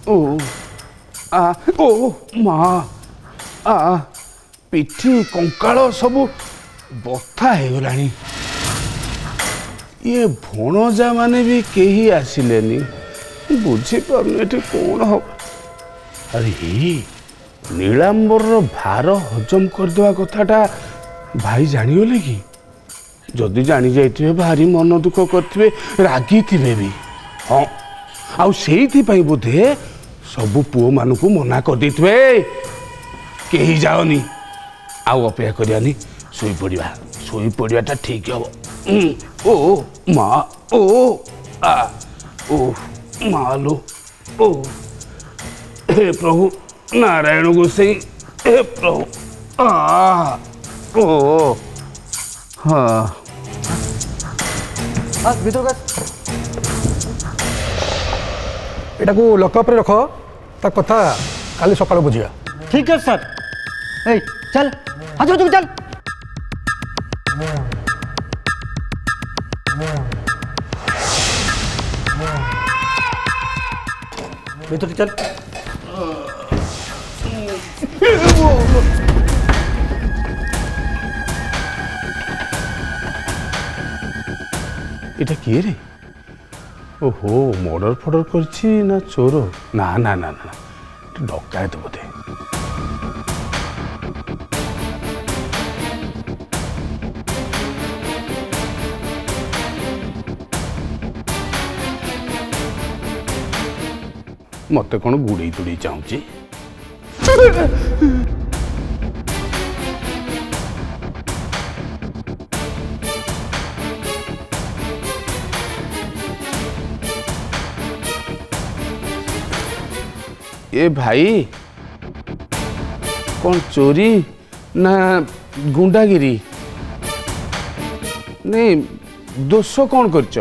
ओ आ ओ मा आ पिठी कंकाल सब बथा हो गलानी ये भणजा माने भी कहीं आसिलेनी बुझी पारुनी एठी कौन हो अरे नीलांबर भार हजम करदेवा कथाटा भाई जानिगले कि जदि जानी जाइए भारी मन दुख करते रागी थे भी हाँ आउ से बोधे सबू पुओ मानू मना कर दे कहीं जाओनी आउ अपेक्षा करियानी शोई पड़ाटा ठीक हम ओ माँ ओ आ ओ मालो ओ हे प्रभु नारायण गोसाई हे प्रभु आ ओ हाँ भीतर एटा को लकअप रे रख ता कथा काली सकाळ बुझिया। ठीक है सर। ए चल हाथ तू चल। भीतर चल। इटा किए रे ओहो मर्डर फर्डर करछि ना चोर ना ना ना ना डकायत बोधे मत कौन बुड़े तुड़े चाहूची ए भाई कौन चोरी ना गुंडागिरी नहीं दोष कौन करछ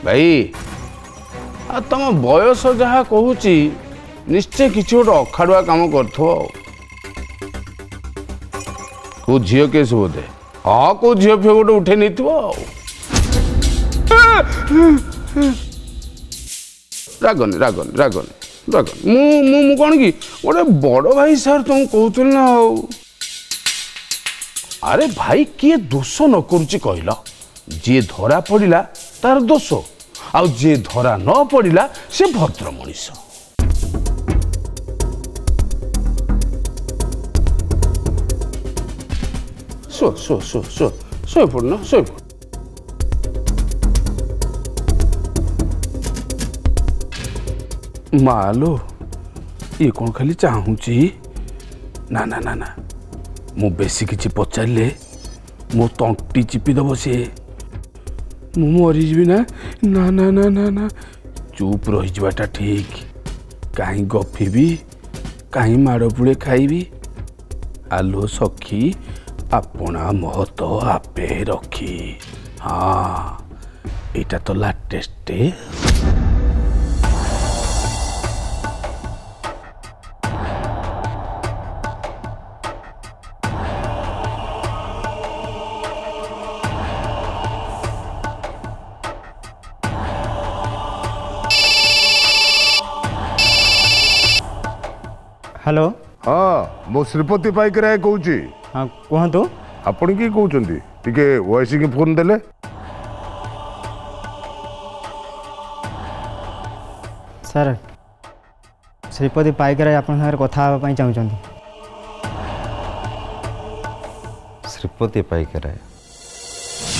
भाई आ तुम बयस जहाँ कहूची निश्चय किसी गोटे अखाड़ुआ काम करो को झील केस बोधे हाँ को झील फे गोटे उठे नहीं रागनी रागनी रागनी रागनी मु कौन कि गोटे बड़ भाई सार तुम कहते ना अरे भाई किए दोष न करुच्ची कहल जी धरा पड़ा तार दोष आउ जे धरा न पड़ा से भद्र मनीष सो सो सो सो सो पड़ना सो मालो ये कौन खाली चाहूची ना ना ना ना मु बेसी किछि पचारे मो तंटी चिपीदब सी मु मरीजी ना ना ना ना ना ना चुप रहीजाटा ठीक कहीं गफिबी कहीं माड़ पुड़े खाइबी आलो सखी अपना महत आपे रखी हाँ एटा तो लाटेस्ट हेलो हाँ मो श्रीपति पाइकराय कहूँ हाँ कहतु आपण किए कहते टिके वॉइस की फोन देले सर श्रीपति पाइकराय आपन सागर कथा होगा चाहूँ श्रीपति पाइकराय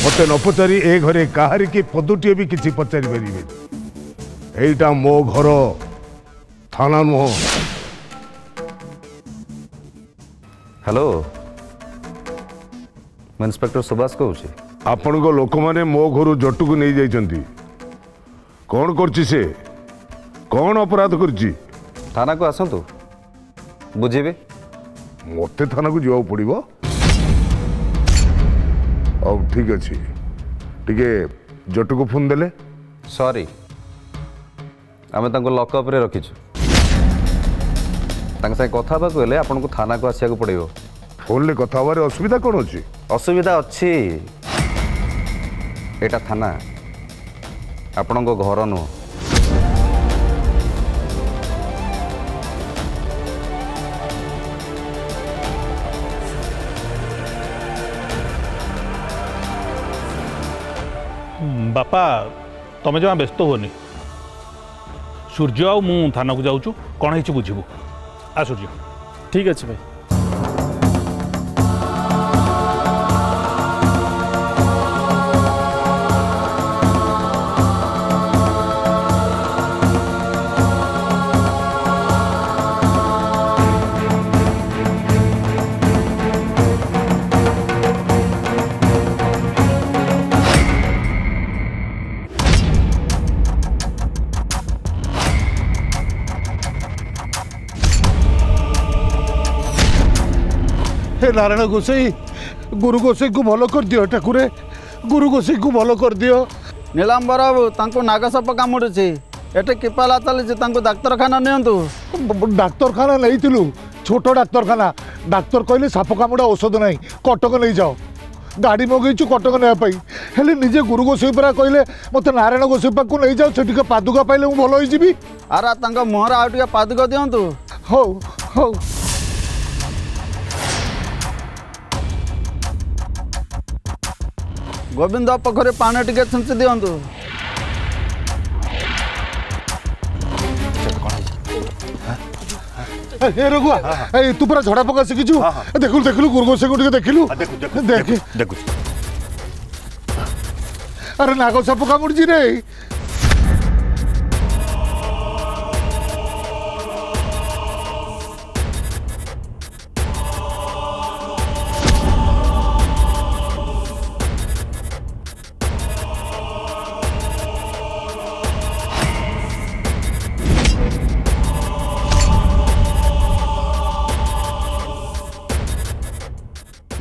मत न पचारि ए घरे कहार की पदुटे भी किसी पचारि पारे एटा मो घर थाना नुह हेलो मैं इंस्पेक्टर सुभाष कहूँ आपण को लोक माने मो घर जट्टू को नहीं जाइछंती कौन करछि से कौन अपराध करछि थाना को आसतु बुझेबे मते थाना को जाओ पड़िबो अब ठीक अछि टिके जट्टू को फोन देले सॉरी आमे तांको लॉकअप रे रखिछु तांग साइ कथा बा कहले आपन को थाना को आसिया को पड़िबो फोन ले कथा बारे असुविधा कौन अछि असुविधा अच्छी एटा थाना आपण को घर नु बापा तमे जमा व्यस्त होनी सूर्य आउ मु थाना को जाऊँ कौन है बुझू आ सूर्य ठीक अच्छे भाई हे नारायण गोसाई गुरु गोसाई को भलो कर दियो ठाकुरे गुरु गोसाई को भलो कर दियो नीलांबर बाबू तांको नागसाप कामुड़ुची एटे किपाला चली तांको डाक्तरखाना नियंतु डाक्तरखाना नहीं थिलु छोट डाक्तरखाना डाक्तर कहले साप कामुड़ा औषध नहीं कटक नहीं जाओ गाड़ी मगेचु कटक ने पाई हेले निजे गुरु गोसाई परा कहले मते नारायण गोसाई पाक को नहीं जाओ सेटिके पादुका पाइले मु भलो होई जिबी आरा तांको मोहर आ टिके पादुका दियंतु हो हो गोविंद पखरे पानी टिके छुंची दियंतु ए रघुआ ए तू पूरा झड़ा पका शिखिछु देखलु देखलु गुरु गोसाई को टिके देखलु देख देखु अरे नाग साप कामुड़ी रे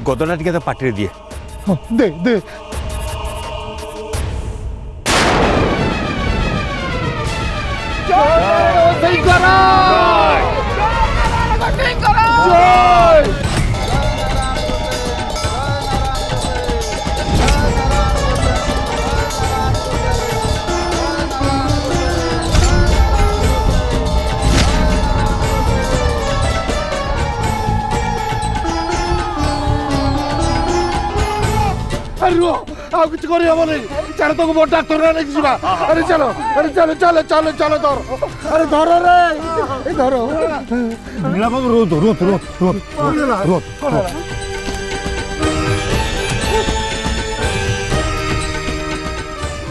गदना टिके तो पार्टी दिए दे दे आ कुछ करी हम नहीं चलो तो बड़ डाक्तर ना लेके जीवा अरे चलो चलो चलो चलो धर अरे धर रे धर नीला बाबू रोत रोत रोत रोत रोत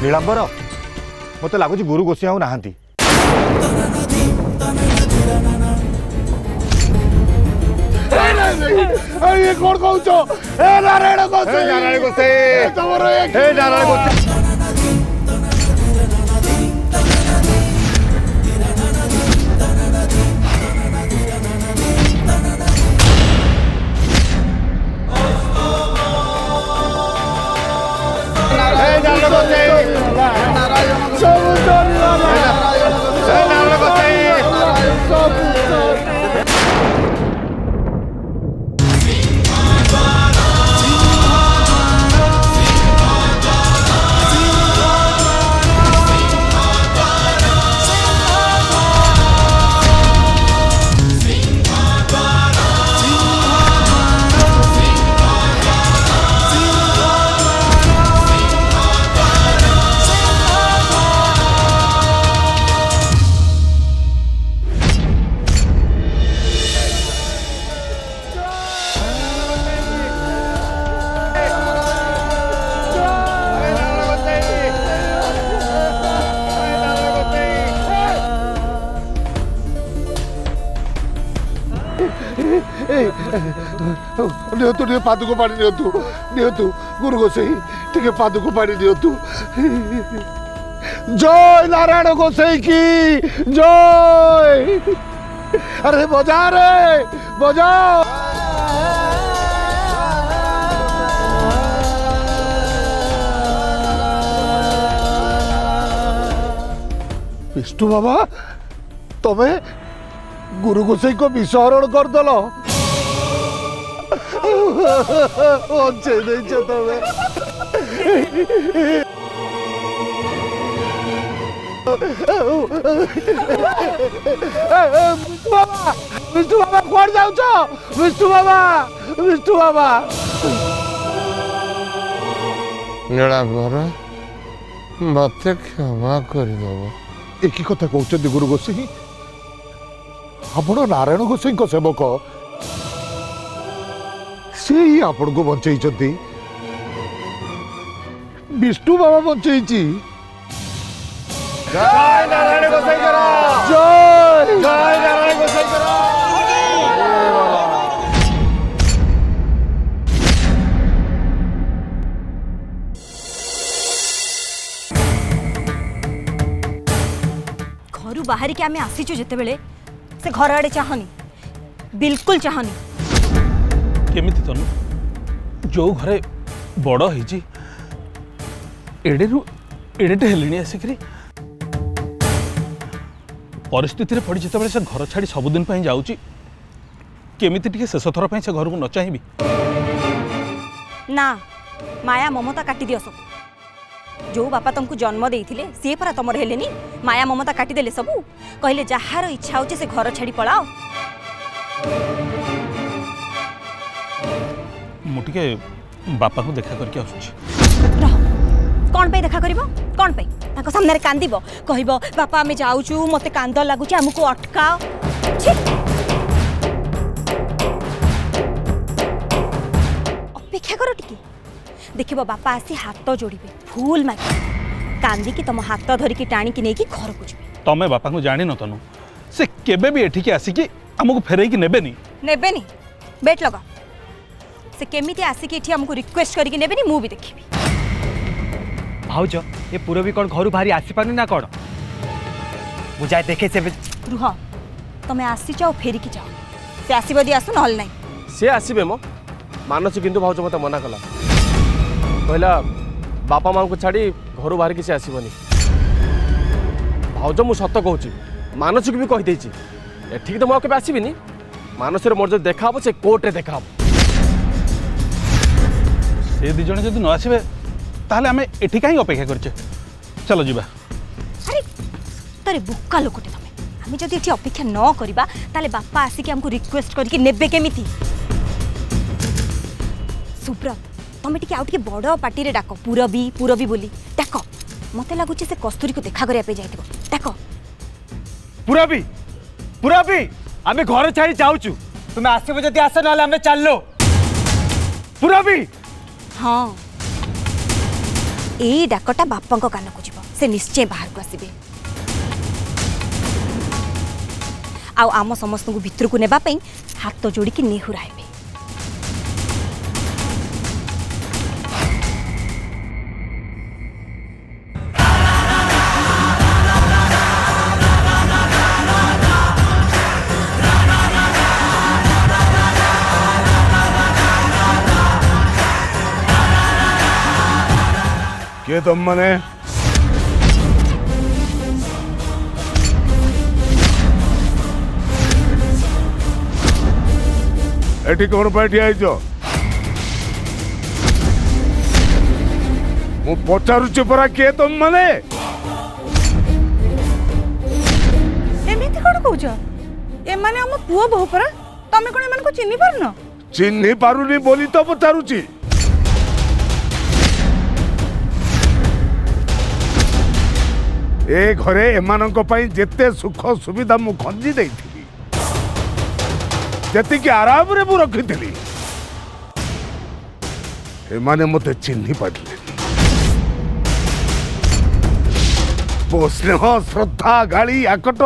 नीलांबर मत लगुच गुरु गोसाई आउ नाहांती ये कौन कहूछ ए नारायण गोसाई नारायण गोसाई तमरो ए नारायण गोसाई नियतु टे पादुक पानी नियतु नियतु गुरु गोसाई टे पादुक पानी नियतु जय नारायण गोसाई की जय। अरे बजा रे बजा। विष्णु बाबा तुम्हें गुरु गोसाई को विषहरण करदेल तुम्हें विष्णु बाबा कौन जाऊ विष्णु बाबा नीलांबर मत क्षमा करदेव। एक कथा कहते गुरु गोसाई आपण नारायण गोसाई सेवक से ही आपण को बंचई विष्णु बाबा बंचई जय नारायण गोसाई करा जय जय नारायण गोसाई करा। घर बाहर के आमे आसीचु जेते बेले से घर आड़े चाहनी बिल्कुल चाहनी केमिति तनु जो घरे बड़ होइची एडेरु एडेटे हेलिनी आसिकरी परिस्थिति रे पड़ी जेते बेले से घर छाड़ी सबुदिन पई जाउची केमिति टिके शेष थर पई से घर को न चाहिबी ना माया ममता काटी दियो सब जो बापा तुमको जन्म देइथिले से परा तमर हेलेनी माया ममता काटी देले सब कहले जहार इच्छा होचे से घर छाड़ी पळाओ मुटिके बापा को देखा करके आसुची रह कौन पे देखा करिवो कौन पे ताको सामने रे कांदीबो कहइबो बापा आमे जाउचू मते कांद लागुची हमको अटकाओ छी अपेक्षा करो टिके देखिबो बापा आसी हाथ जोड़िबे फूल मागे कांदी की तुम हाथ धरिकी टाणिकी नहीं घर को जीवे तमे बापा को जानी न तनु से केबे भी एठी के आसिकी हमको फेरई की नेबेनी बेट लगा से केमिति आसिकी एठी हमको रिक्वेस्ट करिकी नेबेनी मु भी देखिबी भाउज ये पूरबी कौन घर बाहरी आसी पानी ना कौन बुझाए देखे से रुह तमे आसी जाओ फेरिकी जाओ से आसीबो दी आसु नहल नहीं से आसीबे मो मानसी किंतु भाउज मते मना कला कहला बापा माँ को छाड़ी घर बाहर किसी आसबनी भाउज मु सत कहूँ मानसी को भी कहीदे एठिक तो मुझे आसबिनी मानसी मोर जो देखा से कोर्ट रे देखा से दी जने जदि न आसीबे ताहले आमे एठी काहे अपेक्षा करछे चलो जीवा अरे तरे बुक्का लोकटे तमे आमे जदि एठी अपेक्षा न करबा ताले बापा आसी के हमको रिक्वेस्ट करके नेबे केमिति सुब्रत तमे टिके आउट के बड़ पार्टी रे डाको पूरबी बोली डाको मते लागुचे से कस्तूरी को देखा करिया पे जाइतबो डाको पूरबी आमे घर छाड़ी जाउचू तुमे आसीबो जदी आस नले आमे चललो पूरबी हां ए डाकटा बापा को कान को जीवो से निश्चय बाहर को आसीबे आउ आम समस्त को भितर को नेबा पई हाथ जोड़ी की नेहुराइबे के तुम मने एटी कौन बैठी आईच मु पचारुची परा के तुम मने एमिति कोन कहउछ ए माने हम पुओ बहु परा तमे कोन एमान को चिन्हि पारनो चिन्हि पारुनी बोली तो पचारुची ए घरे एमानक पई जेते सुख सुविधा मु खंजी देइथिली जेति के आराम रे मु रखिथिली एमाने मते चिन्हि पारले मो स्नेह श्रद्धा गाली आकट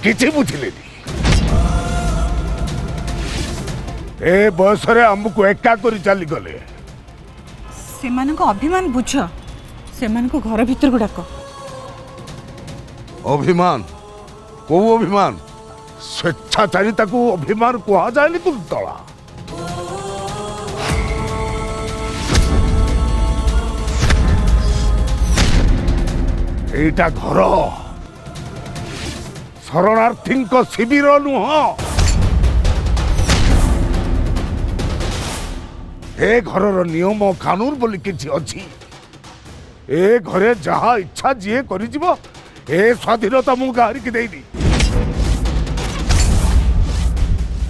किछि बुझिले ए बयस रे हमको एका करी चली गले सेमानक अभिमान बुझ सेमानक घर भीतर को डाक अभिमान को अभिमान स्वेच्छाचारिता को अभिमान कहा जाए तुम तला एटा घर शरणार्थी शिविर नुह ए घर नियम कानून बोली किछि अछि ए घरे जहा इच्छा जी करिजिबो ए स्वाधीनता मु गारी की देइनी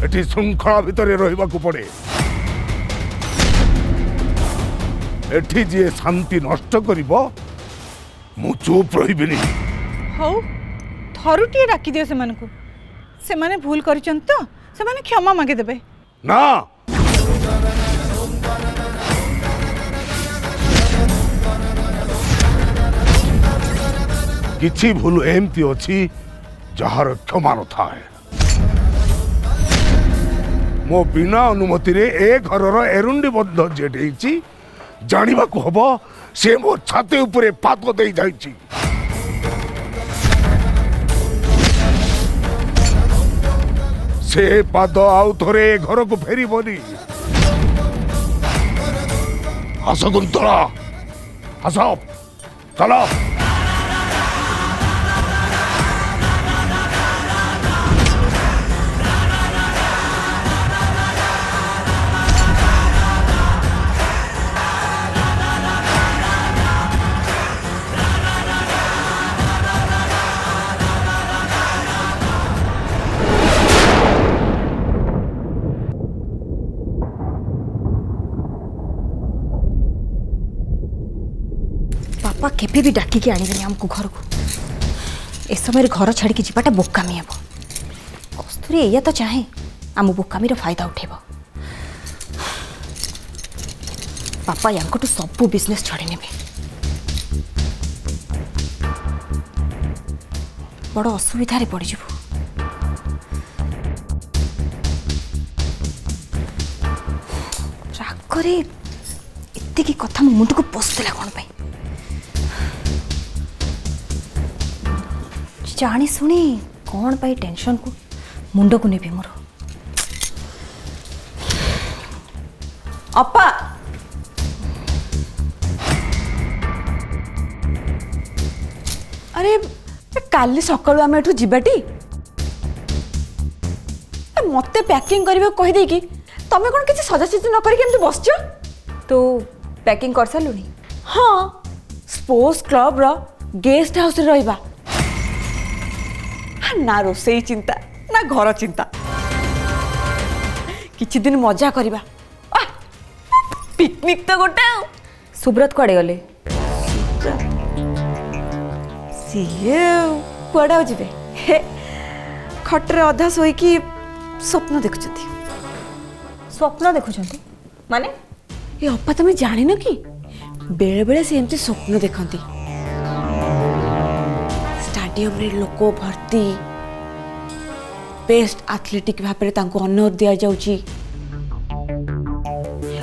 एठी श्रृंखला भितर रहिबा को पड़े एठी जी शांति नष्ट करिबो मु चुप रहिबिनी हौ थरुटिए डाकी दियो सेमानकु सेमाने भूल करिचन तो सेमाने क्षमा मागे देबे ना किछि भूल एमती अछि जहार क्षमा न थाए मो बिना अनुमति रे ए घरर एरुंडी बंध जेडेछि जानिबा को हबो से मो छाते ऊपर पाद दे जाइछि से पाद आउ थरे घर को फेरी बनी हस कुंतला हस चलो बापा केबे भी डाकी के आनिबेनी हमको घर को ए समय घर छाड़ी के जीवाटा बोकामी हेब कस्तूरी एया तो चाहे आम बोकामी फायदा उठेब बापा यांकटू सबू बिजनेस छाड़ी नेबे बड़ असुविधा रे पड़ी जीवु रागरे एतिकी कथा मो मुंड को पसला कोन पई जानी सुनी कौन पाई टेंशन को मुंड को नेबी मोर अपा अरे काली सकाळु आमे एठू जिबाटी मते पैकिंग करबे कहि दे कि तमे कोन किछि सजासजी न करी केमते बसछ तो पैकिंग कर सालुनी हां स्पोर्ट्स क्लब रो गेस्ट हाउस रे रहइबा ना रोसई चिंता ना घर चिंता किछि दिन मजा करिबा पिकनिक तो गोटे सुब्रत कुआडे गले सीए कुआडे जिबे खटरे अधा सोई कि स्वप्न देखुछथि स्वप्न देखुछथि माने ए अप्पा तमे जानि न कि बेले बेले से एमती स्वप्न देखंती स्टेडियम रे लोक भर्ती बेस्ट एथलेटिक भाव में ऑनर दिया जाउची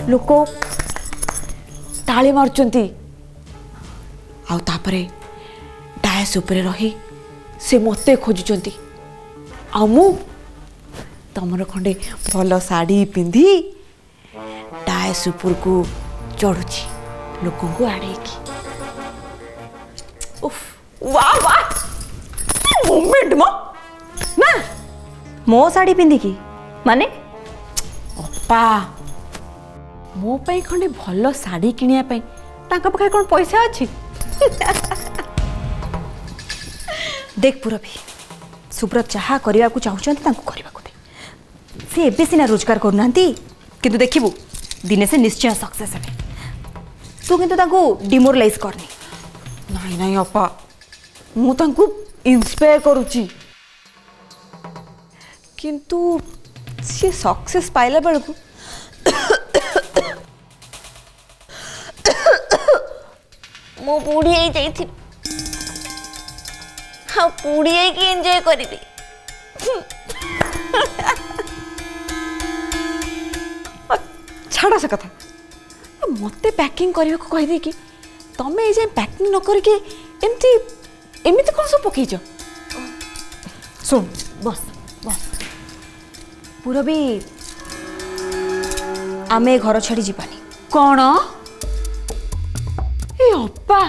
लोक ताली मारुचंती आउ तापरे डायस ऊपर रही से मते खोजुचंती आ मु तमर खंडे भल साड़ी पिंधी डायस ऊपर को चढ़ुची लोकों को आड़े की उफ वाह वाह मोमेंट मो ना मो साड़ी पिंधी की माने अपा मो पाई खंडे भल साड़ी किनिया पाई ताका पाखे कोन पैसा अछि देख पुरबी सुब्रत चाहा करिया को चाहुचंती तांको करिवा को दे से एबे सिना रोजगार करनांती किंतु देखिबू दिने से निश्चय सक्सेस हे तू किंतु तांको डिमोरलाइज करनी नाही नाही अपा मु तांको इंस्पायर करूची किंतु सी सक्सेस पाइला बेलू मो बुढ़ी जाइथि हाँ बुढ़ी की एंजॉय करी छाड़ से कथा मत पैकिंग करने को कहीदे कि तमें ये पैकिंग न करके एमती एमती कौन सब पकईच सुन बस बस पूरबी आमे घर छाड़ी जीवानी कौन ए अप्पा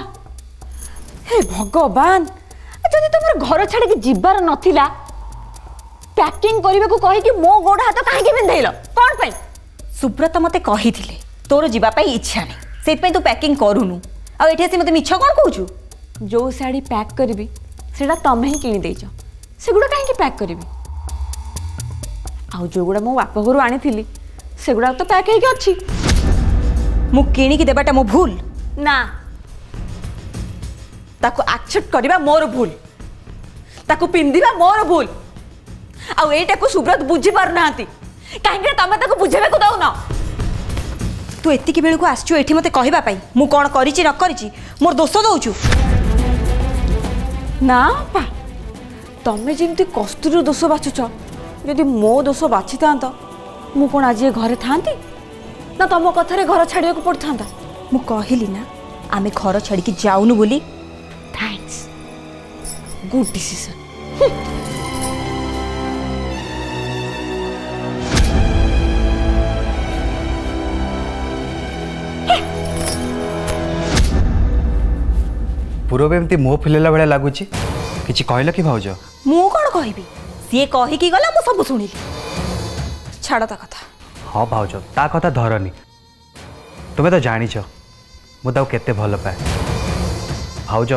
हे भगवान जदि तुम घर छाड़ी जीवार नथिला पैकिंग करने को कही कि मो गोड़ हाथ कहीं पिंधेल कौन पे सुब्रत मते कही थिले तोर जीवा पाई इच्छा नहीं से तू पैकिंग करूनु आ एठी आसी मते मिछ कोन कहूछु जो साड़ी पैक करबी सेटा तमे ही किनी देइछ सेगुडा काहे कि पैक करबी आ जो गुडा मो बाप घरु आनी थिली सेगुडा तो पैक हे कि अछि मु किनी कि देबाटा मो भूल ना ताको एक्सेप्ट करबा मोर भूल ताको पिंदिबा मोर भूल आ एटा को सुब्रत बुझी पार नाती काहे तमे ताको बुझेबे को दाउ ना तू एतिकी बेल को आसचु एठी मते कहबा पाई मु कोन करिछि न करिछि मोर दोष दउछु ना पा तमे जेमती कस्तूरी दोष बाछुछ यदि मो दोष बाछि तांत मु कोन आज घरे थांती ना तम कथारे घर छाड़िया को पड़थांता मु कहिली ना आमे घर छाड़ी के जाउनु बोली थैंक्स गुड डिसीजन पूर्व एमती मुह फुलेला भाया लगुच कि कहल कि भाज मु कौन कहबी सी कहीकि गला मु सब शुणिली छाड़ ता कथा हाँ भाज ता कथा धरनी तुम्हें तो जानिछ मुझे केते भल पाए भाज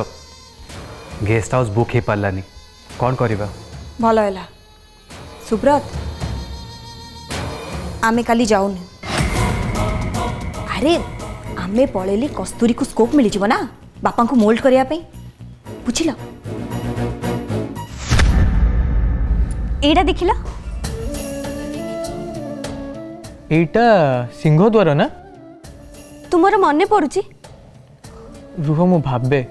गेस्ट हाउस बुक हो पारानी कौन करवा भल है सुब्रत आमे काली जाऊनी अरे आमे पळेली कस्तूरी को स्कोप मिल जीव ना बापा को मोल्ड करिया पे बुझिल एटा देखिला एटा सिंह द्वार ना तुमर मने पड़ुची रुह मु भाबे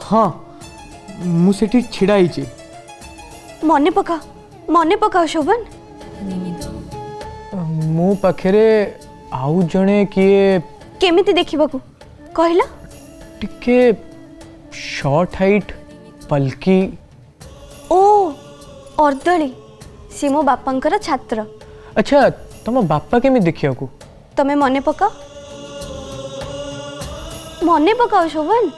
हाँ मुझे छिड़ा ही मने पका शोभन मो पाखरे आउ जणे किए केमिति देखिबा को कहला टिके शॉर्ट हाइट पलकी ओ अर्दली सी मो बापांकर छात्र अच्छा तुम बापा केमि देखिया को तमे मने पकाओ शोभन